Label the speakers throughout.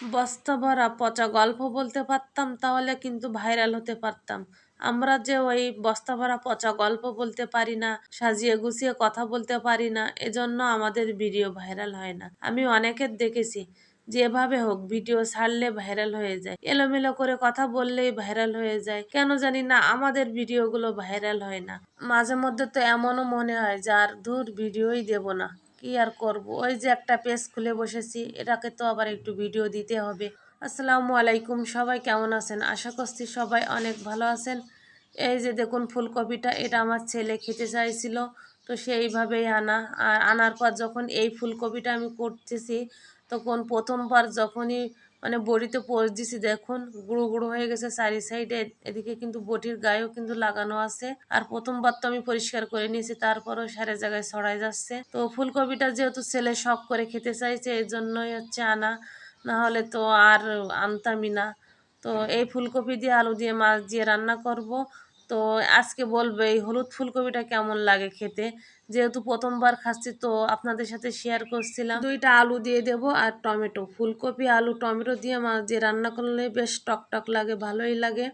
Speaker 1: বস্তা ভরা পচা গল্প বলতে পারতাম তাহলে কিন্তু ভাইরাল হতে পারতাম। আমরা যে ওই বস্তা ভরা পচা গল্প বলতে পারি না, সাজিয়ে গুছিয়ে কথা বলতে পারি না, এজন্য আমাদের ভিডিও ভাইরাল হয় না। আমি অনেকের দেখেছি যেভাবে হোক ভিডিও ছাড়লে ভাইরাল হয়ে যায়, এলোমেলো করে কথা বললেই ভাইরাল হয়ে যায়। কেন জানি না আমাদের ভিডিওগুলো ভাইরাল হয় না। মাঝে মধ্যে তো এমনও মনে হয় যার ধুর ভিডিওই দেব না, কি আর করব, ওই যে একটা পেজ খুলে বসেছি, এটাকে তো আবার একটু ভিডিও দিতে হবে। আসসালামু আলাইকুম, সবাই কেমন আছেন? আশা করছি সবাই অনেক ভালো আছেন। এই যে দেখুন ফুলকপিটা, এটা আমার ছেলে খেতে চাইছিল, তো সেইভাবেই আনা। আর আনার পর যখন এই ফুলকপিটা আমি করতেছি, তখন প্রথমবার যখনই মানে বড়িতে পোষ দিছি, দেখুন গুঁড়ো গুঁড়ো হয়ে গেছে চারি সাইডে। এদিকে কিন্তু বটির গায়েও কিন্তু লাগানো আছে। আর প্রথমবার তো আমি পরিষ্কার করে নিয়েছি, তারপরও সারা জায়গায় ছড়াই যাচ্ছে। তো ফুলকপিটা যেহেতু ছেলে শখ করে খেতে চাইছে, এই জন্যই হচ্ছে আনা, না হলে তো আর আনতামই না। তো এই ফুলকপি দিয়ে আলু দিয়ে মাছ দিয়ে রান্না করব। তো আজকে বলবে এই হলুদ ফুলকপিটা কেমন লাগে খেতে, যেহেতু প্রথমবার খাচ্ছি তো আপনাদের সাথে শেয়ার করছিলাম। দুইটা আলু দিয়ে দেব আর টমেটো, ফুলকপি আলু টমেটো দিয়ে মাছ দিয়ে রান্না করলে বেশ টক টক লাগে, ভালোই লাগে।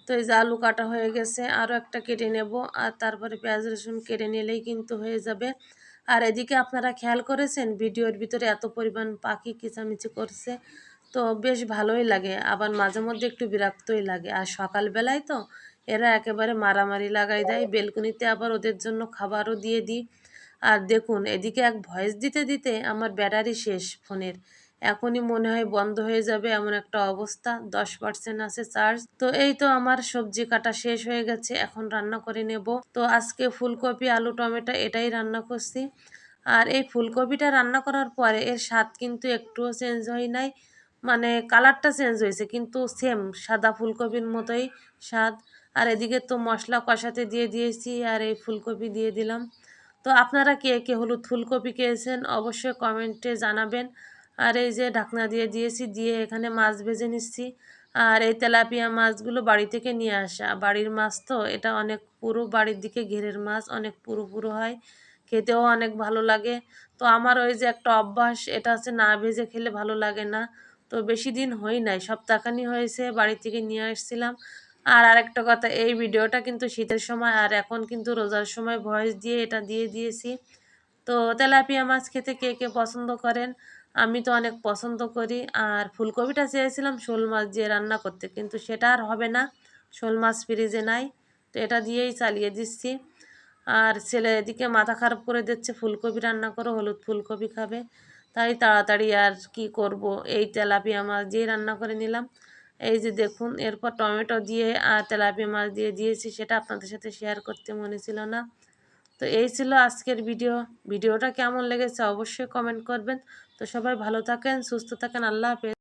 Speaker 1: তো এই যে আলু কাটা হয়ে গেছে, আরও একটা কেটে নেব, আর তারপরে পেঁয়াজ রসুন কেটে নিলেই কিন্তু হয়ে যাবে। আর এদিকে আপনারা খেয়াল করেছেন ভিডিওর ভিতরে এত পরিমাণ পাখি কিচামিচি করছে, তো বেশ ভালোই লাগে, আবার মাঝে মধ্যে একটু বিরক্তই লাগে। আর সকালবেলায় তো এরা একেবারে মারামারি লাগাই দেয়, বেলকুনিতে আবার ওদের জন্য খাবারও দিয়ে দিই। আর দেখুন এদিকে এক ভয়েস দিতে দিতে আমার ব্যাটারি শেষ ফোনের, এখনই মনে হয় বন্ধ হয়ে যাবে এমন একটা অবস্থা, 10% আছে চার্জ। তো এই তো আমার সবজি কাটা শেষ হয়ে গেছে, এখন রান্না করে নেব। তো আজকে ফুলকপি আলু টমেটো এটাই রান্না করছি। আর এই ফুলকপিটা রান্না করার পরে এর স্বাদ কিন্তু একটুও চেঞ্জ হয় নাই, মানে কালারটা চেঞ্জ হয়েছে কিন্তু সেম সাদা ফুলকপির মতোই স্বাদ। আর এদিকে তো মশলা কষাতে দিয়ে দিয়েছি, আর এই ফুলকপি দিয়ে দিলাম। তো আপনারা কে কে হলুদ ফুলকপি খেয়েছেন অবশ্যই কমেন্টে জানাবেন। আর এই যে ঢাকনা দিয়ে দিয়েছি, দিয়ে এখানে মাছ ভেজে নিচ্ছি। আর এই তেলাপিয়া মাছগুলো বাড়ি থেকে নিয়ে আসা, বাড়ির মাছ তো, এটা অনেক পুরো বাড়ির দিকে ঘেরের মাছ, অনেক পুরো পুরো হয়, খেতেও অনেক ভালো লাগে। তো আমার ওই যে একটা অভ্যাস, এটা হচ্ছে না ভেজে খেলে ভালো লাগে না। তো বেশি দিন হয় নাই, সপ্তাহখানি হয়েছে বাড়ি থেকে নিয়ে আসছিলাম। আর আরেকটা কথা, এই ভিডিওটা কিন্তু শীতের সময়, আর এখন কিন্তু রোজার সময় ভয়েস দিয়ে এটা দিয়ে দিয়েছি। তো তেলাপিয়া মাছ খেতে কে কে পছন্দ করেন? আমি তো অনেক পছন্দ করি। আর ফুলকপিটা চেয়েছিলাম শোল মাছ দিয়ে রান্না করতে, কিন্তু সেটা আর হবে না, শোল মাছ ফ্রিজে নাই। তো এটা দিয়েই চালিয়ে দিচ্ছি। আর ছেলে এদিকে মাথা খারাপ করে দিচ্ছে, ফুলকপি রান্না করো, হলুদ ফুলকপি খাবে। তাই তাড়াতাড়ি আর কি করব, এই তেলাপিয়া মাছ দিয়ে রান্না করে নিলাম। এই যে দেখুন, এরপর টমেটো দিয়ে আর তেলাপিয়া মাছ দিয়ে দিয়েছি, সেটা আপনাদের সাথে শেয়ার করতে মনে ছিল না। তো এই ছিল আজকের ভিডিওটা কেমন লেগেছে অবশ্যই কমেন্ট করবেন। তো সবাই ভালো থাকেন, সুস্থ থাকেন, আল্লাহ হাফেজ।